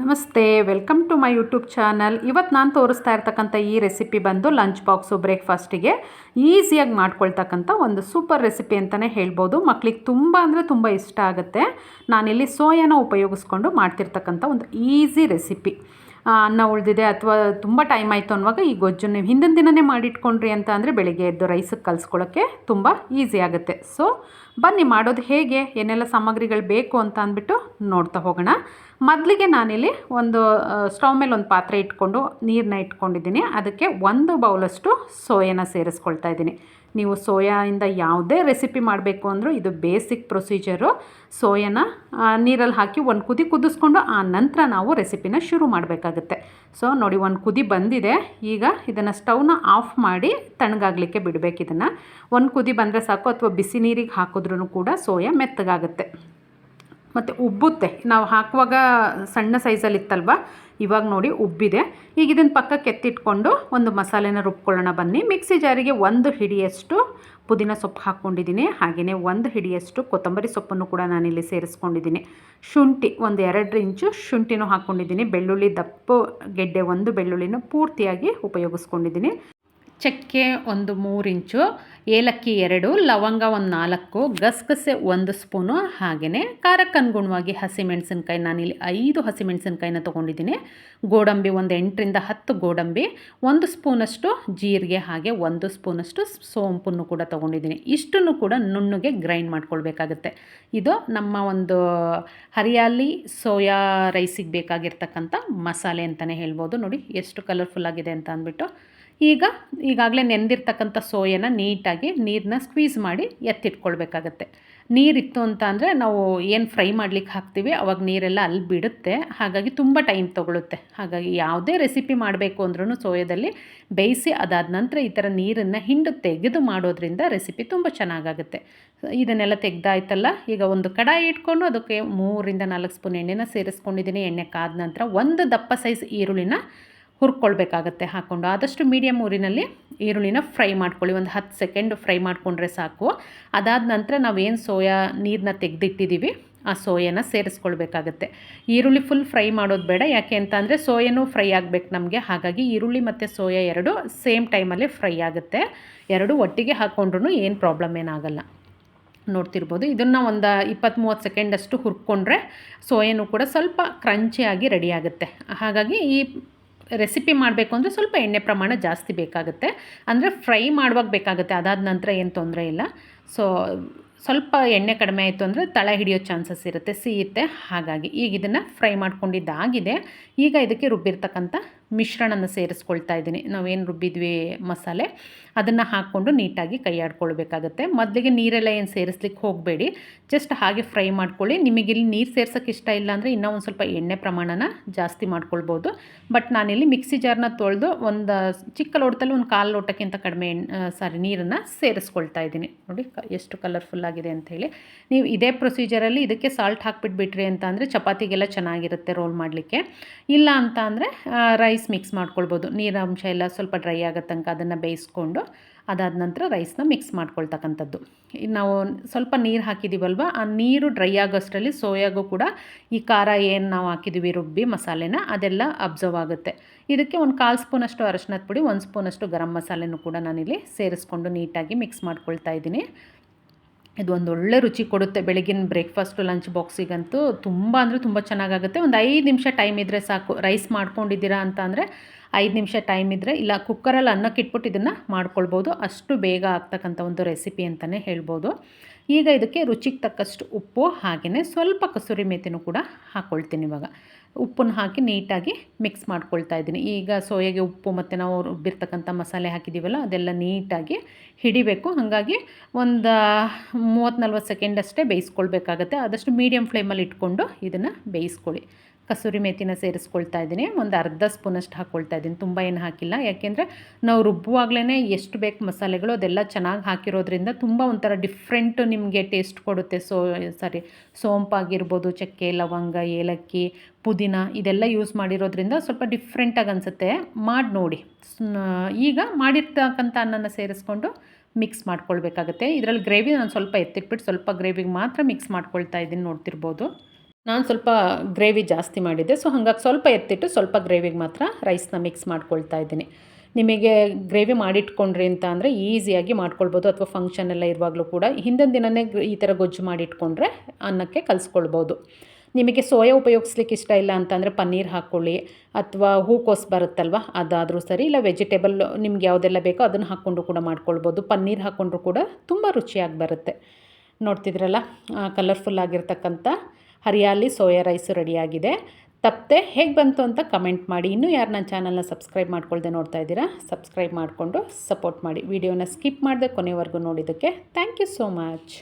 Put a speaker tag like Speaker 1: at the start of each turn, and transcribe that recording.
Speaker 1: ನಮಸ್ತೆ, welcome to my YouTube channel. ಇವತ್ತು ನಾನು ತೋರಿಸ್ತಾ ಇರ್ತಕ್ಕಂಥ ಈ ರೆಸಿಪಿ ಬಂದು ಲಂಚ್ ಬಾಕ್ಸು ಬ್ರೇಕ್ಫಾಸ್ಟಿಗೆ ಈಸಿಯಾಗಿ ಮಾಡ್ಕೊಳ್ತಕ್ಕಂಥ ಒಂದು ಸೂಪರ್ ರೆಸಿಪಿ ಅಂತಲೇ ಹೇಳ್ಬೋದು. ಮಕ್ಕಳಿಗೆ ತುಂಬ ಅಂದರೆ ತುಂಬ ಇಷ್ಟ ಆಗುತ್ತೆ. ನಾನಿಲ್ಲಿ ಸೋಯಾನ ಉಪಯೋಗಿಸ್ಕೊಂಡು ಮಾಡ್ತಿರ್ತಕ್ಕಂಥ ಒಂದು ಈಸಿ ರೆಸಿಪಿ. ಅನ್ನ ಉಳಿದಿದೆ ಅಥವಾ ತುಂಬ ಟೈಮ್ ಆಯಿತು ಅನ್ನುವಾಗ ಈ ಗೊಜ್ಜು ನೀವು ಹಿಂದಿನ ದಿನವೇ ಮಾಡಿಟ್ಕೊಂಡ್ರಿ ಅಂತ ಅಂದರೆ ಬೆಳಿಗ್ಗೆ ಎದ್ದು ರೈಸಿಗೆ ಕಲಿಸ್ಕೊಳ್ಳೋಕ್ಕೆ ತುಂಬ ಈಸಿ ಆಗುತ್ತೆ. ಸೊ ಬನ್ನಿ ಮಾಡೋದು ಹೇಗೆ, ಏನೆಲ್ಲ ಸಾಮಗ್ರಿಗಳು ಬೇಕು ಅಂತ ಅಂದ್ಬಿಟ್ಟು ನೋಡ್ತಾ ಹೋಗೋಣ. ಮೊದಲಿಗೆ ನಾನಿಲ್ಲಿ ಒಂದು ಸ್ಟವ್ ಮೇಲೆ ಒಂದು ಪಾತ್ರೆ ಇಟ್ಕೊಂಡು ನೀರನ್ನ ಇಟ್ಕೊಂಡಿದ್ದೀನಿ. ಅದಕ್ಕೆ 1 ಬೌಲಷ್ಟು ಸೋಯಾನ ಸೇರಿಸ್ಕೊಳ್ತಾ ಇದ್ದೀನಿ. ನೀವು ಸೋಯಾಯಿಂದ ಯಾವುದೇ ರೆಸಿಪಿ ಮಾಡಬೇಕು ಅಂದರೂ ಇದು ಬೇಸಿಕ್ ಪ್ರೊಸೀಜರು. ಸೋಯಾನ ನೀರಲ್ಲಿ ಹಾಕಿ ಒಂದು ಕುದಿ ಕುದಿಸ್ಕೊಂಡು ಆ ನಂತರ ನಾವು ರೆಸಿಪಿನ ಶುರು ಮಾಡಬೇಕಾಗುತ್ತೆ. ಸೊ ನೋಡಿ, ಒಂದು ಕುದಿ ಬಂದಿದೆ. ಈಗ ಇದನ್ನು ಸ್ಟವ್ನ ಆಫ್ ಮಾಡಿ ತಣ್ಣಗಾಗಲಿಕ್ಕೆ ಬಿಡಬೇಕು. ಇದನ್ನು ಒಂದು ಕುದಿ ಬಂದರೆ ಸಾಕು, ಅಥವಾ ಬಿಸಿ ನೀರಿಗೆ ಹಾಕಿದ್ರೂ ಕೂಡ ಸೋಯಾ ಮೆತ್ತಗಾಗುತ್ತೆ ಮತ್ತು ಉಬ್ಬುತ್ತೆ. ನಾವು ಹಾಕುವಾಗ ಸಣ್ಣ ಸೈಜಲ್ಲಿ ಇತ್ತಲ್ವ, ಇವಾಗ ನೋಡಿ ಉಬ್ಬಿದೆ. ಈಗ ಇದನ್ನು ಪಕ್ಕಕ್ಕೆ ಎತ್ತಿಟ್ಕೊಂಡು ಒಂದು ಮಸಾಲೆನ ರುಬ್ಕೊಳ್ಳೋಣ ಬನ್ನಿ. ಮಿಕ್ಸಿ ಜಾರಿಗೆ 1 ಹಿಡಿಯಷ್ಟು ಪುದೀನ ಸೊಪ್ಪು ಹಾಕ್ಕೊಂಡಿದ್ದೀನಿ. ಹಾಗೆಯೇ 1 ಹಿಡಿಯಷ್ಟು ಕೊತ್ತಂಬರಿ ಸೊಪ್ಪನ್ನು ಕೂಡ ನಾನಿಲ್ಲಿ ಸೇರಿಸ್ಕೊಂಡಿದ್ದೀನಿ. ಶುಂಠಿ ಒಂದು 2 ಇಂಚು ಶುಂಠಿನೂ ಹಾಕ್ಕೊಂಡಿದ್ದೀನಿ. ಬೆಳ್ಳುಳ್ಳಿ ದಪ್ಪ ಗೆಡ್ಡೆ 1 ಬೆಳ್ಳುಳ್ಳಿನ ಪೂರ್ತಿಯಾಗಿ ಉಪಯೋಗಿಸ್ಕೊಂಡಿದ್ದೀನಿ. ಚಕ್ಕೆ ಒಂದು 3 ಇಂಚು, ಏಲಕ್ಕಿ 2, ಲವಂಗ ಒಂದು 4, ಗಸಗಸೆ 1 ಸ್ಪೂನು, ಹಾಗೆಯೇ ಖಾರಕ್ಕೆ ಅನುಗುಣವಾಗಿ ಹಸಿಮೆಣಸಿನ್ಕಾಯಿ ನಾನಿಲ್ಲಿ 5 ಹಸಿಮೆಣಸಿನ್ಕಾಯಿನ ತೊಗೊಂಡಿದ್ದೀನಿ. ಗೋಡಂಬಿ ಒಂದು 8ರಿಂದ 10 ಗೋಡಂಬಿ, 1 ಸ್ಪೂನಷ್ಟು ಜೀರಿಗೆ, ಹಾಗೆ 1 ಸ್ಪೂನಷ್ಟು ಸೋಂಪನ್ನು ಕೂಡ ತೊಗೊಂಡಿದ್ದೀನಿ. ಇಷ್ಟನ್ನು ಕೂಡ ನುಣ್ಣಗೆ ಗ್ರೈಂಡ್ ಮಾಡ್ಕೊಳ್ಬೇಕಾಗತ್ತೆ. ಇದು ನಮ್ಮ ಒಂದು ಹರಿಯಾಲಿ ಸೋಯಾ ರೈಸಿಗೆ ಬೇಕಾಗಿರ್ತಕ್ಕಂಥ ಮಸಾಲೆ ಅಂತಲೇ ಹೇಳ್ಬೋದು. ನೋಡಿ ಎಷ್ಟು ಕಲರ್ಫುಲ್ ಆಗಿದೆ ಅಂತ ಅಂದ್ಬಿಟ್ಟು. ಈಗಾಗಲೇ ನೆಂದಿರ್ತಕ್ಕಂಥ ಸೋಯಾನ ನೀಟಾಗಿ ನೀರನ್ನ ಸ್ಕ್ವೀಸ್ ಮಾಡಿ ಎತ್ತಿಟ್ಕೊಳ್ಬೇಕಾಗತ್ತೆ. ನೀರಿತ್ತು ಅಂತ ಅಂದರೆ ನಾವು ಏನು ಫ್ರೈ ಮಾಡಲಿಕ್ಕೆ ಹಾಕ್ತೀವಿ ಅವಾಗ ನೀರೆಲ್ಲ ಅಲ್ಲಿ ಬಿಡುತ್ತೆ. ಹಾಗಾಗಿ ತುಂಬ ಟೈಮ್ ತೊಗೊಳುತ್ತೆ. ಹಾಗಾಗಿ ಯಾವುದೇ ರೆಸಿಪಿ ಮಾಡಬೇಕು ಅಂದ್ರೂ ಸೋಯಾದಲ್ಲಿ ಬೇಯಿಸಿ ಅದಾದ ನಂತರ ಈ ಥರ ನೀರನ್ನು ಹಿಂಡು ತೆಗೆದು ಮಾಡೋದ್ರಿಂದ ರೆಸಿಪಿ ತುಂಬ ಚೆನ್ನಾಗಾಗುತ್ತೆ. ಇದನ್ನೆಲ್ಲ ತೆಗೆದಾಯ್ತಲ್ಲ, ಈಗ ಒಂದು ಕಡಾಯಿ ಇಟ್ಕೊಂಡು ಅದಕ್ಕೆ 3ರಿಂದ 4 ಸ್ಪೂನ್ ಎಣ್ಣೆನ ಸೇರಿಸ್ಕೊಂಡಿದ್ದೀನಿ. ಎಣ್ಣೆ ಕಾದ ನಂತರ 1 ದಪ್ಪ ಸೈಜ್ ಈರುಳ್ಳಿನ ಹುರ್ಕೊಳ್ಬೇಕಾಗತ್ತೆ ಹಾಕ್ಕೊಂಡು. ಆದಷ್ಟು ಮೀಡಿಯಮ್ ಊರಿನಲ್ಲಿ ಈರುಳ್ಳಿನ ಫ್ರೈ ಮಾಡ್ಕೊಳ್ಳಿ. ಒಂದು 10 ಸೆಕೆಂಡ್ ಫ್ರೈ ಮಾಡಿಕೊಂಡ್ರೆ ಸಾಕು. ಅದಾದ ನಂತರ ನಾವೇನು ಸೋಯಾ ನೀರನ್ನ ತೆಗೆದಿಟ್ಟಿದ್ದೀವಿ ಆ ಸೋಯಾನ ಸೇರಿಸ್ಕೊಳ್ಬೇಕಾಗತ್ತೆ. ಈರುಳ್ಳಿ ಫುಲ್ ಫ್ರೈ ಮಾಡೋದು ಬೇಡ, ಯಾಕೆ ಅಂತ ಅಂದರೆ ಸೋಯಾನೂ ಫ್ರೈ ಆಗಬೇಕು ನಮಗೆ. ಹಾಗಾಗಿ ಈರುಳ್ಳಿ ಮತ್ತು ಸೋಯಾ 2 ಸೇಮ್ ಟೈಮಲ್ಲಿ ಫ್ರೈ ಆಗುತ್ತೆ. 2 ಒಟ್ಟಿಗೆ ಹಾಕ್ಕೊಂಡ್ರೂ ಏನು ಪ್ರಾಬ್ಲಮ್ ಏನಾಗಲ್ಲ. ನೋಡ್ತಿರ್ಬೋದು, ಇದನ್ನು ಒಂದು 20-30 ಸೆಕೆಂಡಷ್ಟು ಹುರ್ಕೊಂಡ್ರೆ ಸೋಯಾನೂ ಕೂಡ ಸ್ವಲ್ಪ ಕ್ರಂಚಿಯಾಗಿ ರೆಡಿ ಆಗುತ್ತೆ. ಹಾಗಾಗಿ ಈ ರೆಸಿಪಿ ಮಾಡಬೇಕು ಅಂದರೆ ಸ್ವಲ್ಪ ಎಣ್ಣೆ ಪ್ರಮಾಣ ಜಾಸ್ತಿ ಬೇಕಾಗುತ್ತೆ. ಅಂದರೆ ಫ್ರೈ ಮಾಡುವಾಗ ಬೇಕಾಗುತ್ತೆ, ಅದಾದ ನಂತರ ಏನು ತೊಂದರೆ ಇಲ್ಲ. ಸೊ ಸ್ವಲ್ಪ ಎಣ್ಣೆ ಕಡಿಮೆ ಆಯಿತು ಅಂದರೆ ತಳ ಹಿಡಿಯೋ ಚಾನ್ಸಸ್ ಇರುತ್ತೆ, ಸಿಹಿತ್ತೆ. ಹಾಗಾಗಿ ಈಗ ಇದನ್ನು ಫ್ರೈ ಮಾಡ್ಕೊಂಡಿದ್ದಾಗಿದೆ. ಈಗ ಇದಕ್ಕೆ ರುಬ್ಬಿರ್ತಕ್ಕಂಥ ಮಿಶ್ರಣನ ಸೇರಿಸ್ಕೊಳ್ತಾ ಇದ್ದೀನಿ. ನಾವೇನು ರುಬ್ಬಿದ್ವಿ ಮಸಾಲೆ ಅದನ್ನು ಹಾಕ್ಕೊಂಡು ನೀಟಾಗಿ ಕೈ ಆಡ್ಕೊಳ್ಬೇಕಾಗತ್ತೆ. ಮೊದಲಿಗೆ ನೀರೆಲ್ಲ ಏನು ಸೇರಿಸ್ಲಿಕ್ಕೆ ಹೋಗಬೇಡಿ, ಜಸ್ಟ್ ಹಾಗೆ ಫ್ರೈ ಮಾಡ್ಕೊಳ್ಳಿ. ನಿಮಗಿಲ್ಲಿ ನೀರು ಸೇರ್ಸೋಕ್ಕೆ ಇಷ್ಟ ಇಲ್ಲ ಅಂದರೆ ಇನ್ನೂ ಒಂದು ಸ್ವಲ್ಪ ಎಣ್ಣೆ ಪ್ರಮಾಣನ ಜಾಸ್ತಿ ಮಾಡ್ಕೊಳ್ಬೋದು. ಬಟ್ ನಾನಿಲ್ಲಿ ಮಿಕ್ಸಿ ಜಾರ್ನ ತೊಳೆದು ಒಂದು ಚಿಕ್ಕ ಲೋಟದಲ್ಲಿ ಒಂದು 1/4 ಲೋಟಕ್ಕಿಂತ ಕಡಿಮೆ ನೀರನ್ನು ಸೇರಿಸ್ಕೊಳ್ತಾ ಇದ್ದೀನಿ. ನೋಡಿ ಎಷ್ಟು ಕಲರ್ಫುಲ್ ಆಗಿದೆ ಅಂಥೇಳಿ. ನೀವು ಇದೇ ಪ್ರೊಸೀಜರಲ್ಲಿ ಇದಕ್ಕೆ ಸಾಲ್ಟ್ ಹಾಕ್ಬಿಟ್ಬಿಟ್ರಿ ಅಂತ ಅಂದರೆ ಚಪಾತಿಗೆಲ್ಲ ಚೆನ್ನಾಗಿರುತ್ತೆ ರೋಲ್ ಮಾಡಲಿಕ್ಕೆ. ಇಲ್ಲ ಅಂತ ಅಂದರೆ ರೈಸ್ ಮಿಕ್ಸ್ ಮಾಡ್ಕೊಳ್ಬೋದು. ನೀರಾಂಶ ಎಲ್ಲ ಸ್ವಲ್ಪ ಡ್ರೈ ಆಗೋ ತನಕ ಅದನ್ನು ಬೇಯಿಸ್ಕೊಂಡು ಅದಾದ ನಂತರ ರೈಸ್ನ ಮಿಕ್ಸ್ ಮಾಡ್ಕೊಳ್ತಕ್ಕಂಥದ್ದು. ನಾವು ಸ್ವಲ್ಪ ನೀರು ಹಾಕಿದ್ದೀವಲ್ವ, ಆ ನೀರು ಡ್ರೈ ಆಗೋಷ್ಟರಲ್ಲಿ ಸೋಯಾಗೂ ಕೂಡ ಈ ಖಾರ ಏನು ನಾವು ಹಾಕಿದ್ದೀವಿ ರುಬ್ಬಿ ಮಸಾಲೆನ ಅದೆಲ್ಲ ಅಬ್ಸರ್ವ್ ಆಗುತ್ತೆ. ಇದಕ್ಕೆ ಒಂದು 1/4 ಸ್ಪೂನಷ್ಟು ಅರಶಿನದ ಪುಡಿ, 1 ಸ್ಪೂನಷ್ಟು ಗರಂ ಮಸಾಲೆನೂ ಕೂಡ ನಾನಿಲ್ಲಿ ಸೇರಿಸ್ಕೊಂಡು ನೀಟಾಗಿ ಮಿಕ್ಸ್ ಮಾಡ್ಕೊಳ್ತಾ ಇದ್ದೀನಿ. ಇದು ಒಂದು ಒಳ್ಳೆ ರುಚಿ ಕೊಡುತ್ತೆ. ಬೆಳಗಿನ ಬ್ರೇಕ್ಫಾಸ್ಟು ಲಂಚ್ ಬಾಕ್ಸಿಗಂತೂ ತುಂಬ ಅಂದರೆ ತುಂಬ ಚೆನ್ನಾಗಾಗುತ್ತೆ. ಒಂದು 5 ನಿಮಿಷ ಟೈಮ್ ಇದ್ದರೆ ಸಾಕು. ರೈಸ್ ಮಾಡ್ಕೊಂಡಿದ್ದೀರಾ ಅಂತ ಅಂದರೆ 5 ನಿಮಿಷ ಟೈಮ್ ಇದ್ದರೆ, ಇಲ್ಲ ಕುಕ್ಕರಲ್ಲಿ ಅನ್ನಕ್ಕೆ ಇಟ್ಬಿಟ್ಟು ಇದನ್ನು ಮಾಡ್ಕೊಳ್ಬೋದು. ಅಷ್ಟು ಬೇಗ ಆಗ್ತಕ್ಕಂಥ ಒಂದು ರೆಸಿಪಿ ಅಂತಲೇ ಹೇಳ್ಬೋದು. ಈಗ ಇದಕ್ಕೆ ರುಚಿಗೆ ತಕ್ಕಷ್ಟು ಉಪ್ಪು, ಹಾಗೆಯೇ ಸ್ವಲ್ಪ ಕಸೂರಿ ಮೇಥಿನೂ ಕೂಡ ಹಾಕ್ಕೊಳ್ತೀನಿ. ಇವಾಗ ಉಪ್ಪನ್ನು ಹಾಕಿ ನೀಟಾಗಿ ಮಿಕ್ಸ್ ಮಾಡ್ಕೊಳ್ತಾ ಇದ್ದೀನಿ. ಈಗ ಸೋಯಾಗೆ ಉಪ್ಪು ಮತ್ತು ನಾವು ರುಬ್ಬಿರ್ತಕ್ಕಂಥ ಮಸಾಲೆ ಹಾಕಿದ್ದೀವಲ್ಲ ಅದೆಲ್ಲ ನೀಟಾಗಿ ಹಿಡಿಬೇಕು. ಹಾಗಾಗಿ ಒಂದು 30-40 ಸೆಕೆಂಡ್ ಅಷ್ಟೇ ಬೇಯಿಸ್ಕೊಳ್ಬೇಕಾಗತ್ತೆ. ಆದಷ್ಟು ಮೀಡಿಯಮ್ ಫ್ಲೇಮಲ್ಲಿ ಇಟ್ಕೊಂಡು ಇದನ್ನು ಬೇಯಿಸ್ಕೊಳ್ಳಿ. ಕಸೂರಿ ಮೇಥಿನ ಸೇರಿಸ್ಕೊಳ್ತಾ ಇದ್ದೀನಿ. ಒಂದು ಅರ್ಧ ಸ್ಪೂನಷ್ಟು ಹಾಕ್ಕೊಳ್ತಾ ಇದ್ದೀನಿ, ತುಂಬ ಏನು ಹಾಕಿಲ್ಲ. ಯಾಕೆಂದರೆ ನಾವು ರುಬ್ಬುವಾಗಲೇ ಎಷ್ಟು ಬೇಕು ಮಸಾಲೆಗಳು ಅದೆಲ್ಲ ಚೆನ್ನಾಗಿ ಹಾಕಿರೋದ್ರಿಂದ ತುಂಬ ಒಂಥರ ಡಿಫ್ರೆಂಟ್ ನಿಮಗೆ ಟೇಸ್ಟ್ ಕೊಡುತ್ತೆ. ಸೋಂಪಾಗಿರ್ಬೋದು, ಚಕ್ಕೆ, ಲವಂಗ, ಏಲಕ್ಕಿ, ಪುದೀನ ಇದೆಲ್ಲ ಯೂಸ್ ಮಾಡಿರೋದ್ರಿಂದ ಸ್ವಲ್ಪ ಡಿಫ್ರೆಂಟಾಗಿ ಅನಿಸುತ್ತೆ. ಮಾಡಿ ನೋಡಿ. ಈಗ ಮಾಡಿರ್ತಕ್ಕಂಥ ಅನ್ನನ ಸೇರಿಸ್ಕೊಂಡು ಮಿಕ್ಸ್ ಮಾಡ್ಕೊಳ್ಬೇಕಾಗತ್ತೆ. ಇದರಲ್ಲಿ ಗ್ರೇವಿ ನಾನು ಸ್ವಲ್ಪ ಎತ್ತಿಟ್ಬಿಟ್ಟು ಸ್ವಲ್ಪ ಗ್ರೇವಿಗೆ ಮಾತ್ರ ಮಿಕ್ಸ್ ಮಾಡ್ಕೊಳ್ತಾ ಇದ್ದೀನಿ, ನೋಡ್ತಿರ್ಬೋದು. ನಾನು ಸ್ವಲ್ಪ ಗ್ರೇವಿ ಜಾಸ್ತಿ ಮಾಡಿದ್ದೆ, ಸೊ ಹಾಗಾಗಿ ಸ್ವಲ್ಪ ಎತ್ತಿಟ್ಟು ಸ್ವಲ್ಪ ಗ್ರೇವಿಗೆ ಮಾತ್ರ ರೈಸ್ನ ಮಿಕ್ಸ್ ಮಾಡ್ಕೊಳ್ತಾ ಇದ್ದೀನಿ. ನಿಮಗೆ ಗ್ರೇವಿ ಮಾಡಿಟ್ಕೊಂಡ್ರಿ ಅಂತ ಅಂದರೆ ಈಸಿಯಾಗಿ ಮಾಡ್ಕೊಳ್ಬೋದು, ಅಥವಾ ಫಂಕ್ಷನ್ ಎಲ್ಲ ಇರುವಾಗಲೂ ಕೂಡ ಹಿಂದಿನ ದಿನವೇ ಈ ಥರ ಗೊಜ್ಜು ಮಾಡಿಟ್ಕೊಂಡ್ರೆ ಅನ್ನಕ್ಕೆ ಕಲಿಸ್ಕೊಳ್ಬೋದು. ನಿಮಗೆ ಸೋಯಾ ಉಪಯೋಗಿಸ್ಲಿಕ್ಕೆ ಇಷ್ಟ ಇಲ್ಲ ಅಂತಂದರೆ ಪನ್ನೀರ್ ಹಾಕ್ಕೊಳ್ಳಿ, ಅಥವಾ ಹೂಕೋಸು ಬರುತ್ತಲ್ವ ಅದಾದರೂ ಸರಿ, ಇಲ್ಲ ವೆಜಿಟೇಬಲ್ ನಿಮ್ಗೆ ಯಾವುದೆಲ್ಲ ಬೇಕೋ ಅದನ್ನು ಹಾಕ್ಕೊಂಡು ಕೂಡ ಮಾಡ್ಕೊಳ್ಬೋದು. ಪನ್ನೀರ್ ಹಾಕ್ಕೊಂಡ್ರು ಕೂಡ ತುಂಬ ರುಚಿಯಾಗಿ ಬರುತ್ತೆ. ನೋಡ್ತಿದ್ರಲ್ಲ, ಕಲರ್ಫುಲ್ ಆಗಿರ್ತಕ್ಕಂಥ ಹರಿಯಾಲಿ ಸೋಯಾ ರೈಸು ರೆಡಿಯಾಗಿದೆ. ತಪ್ಪದೆ ಹೇಗೆ ಬಂತು ಅಂತ ಕಮೆಂಟ್ ಮಾಡಿ. ಇನ್ನೂ ಯಾರು ನನ್ನ ಚಾನಲ್ನ ಸಬ್ಸ್ಕ್ರೈಬ್ ಮಾಡ್ಕೊಳ್ದೆ ನೋಡ್ತಾ ಇದ್ದೀರಾ, ಸಬ್ಸ್ಕ್ರೈಬ್ ಮಾಡಿಕೊಂಡು ಸಪೋರ್ಟ್ ಮಾಡಿ. ವಿಡಿಯೋನ ಸ್ಕಿಪ್ ಮಾಡದೆ ಕೊನೆವರೆಗೂ ನೋಡಿದ್ದಕ್ಕೆ ಥ್ಯಾಂಕ್ ಯು ಸೋ ಮಚ್.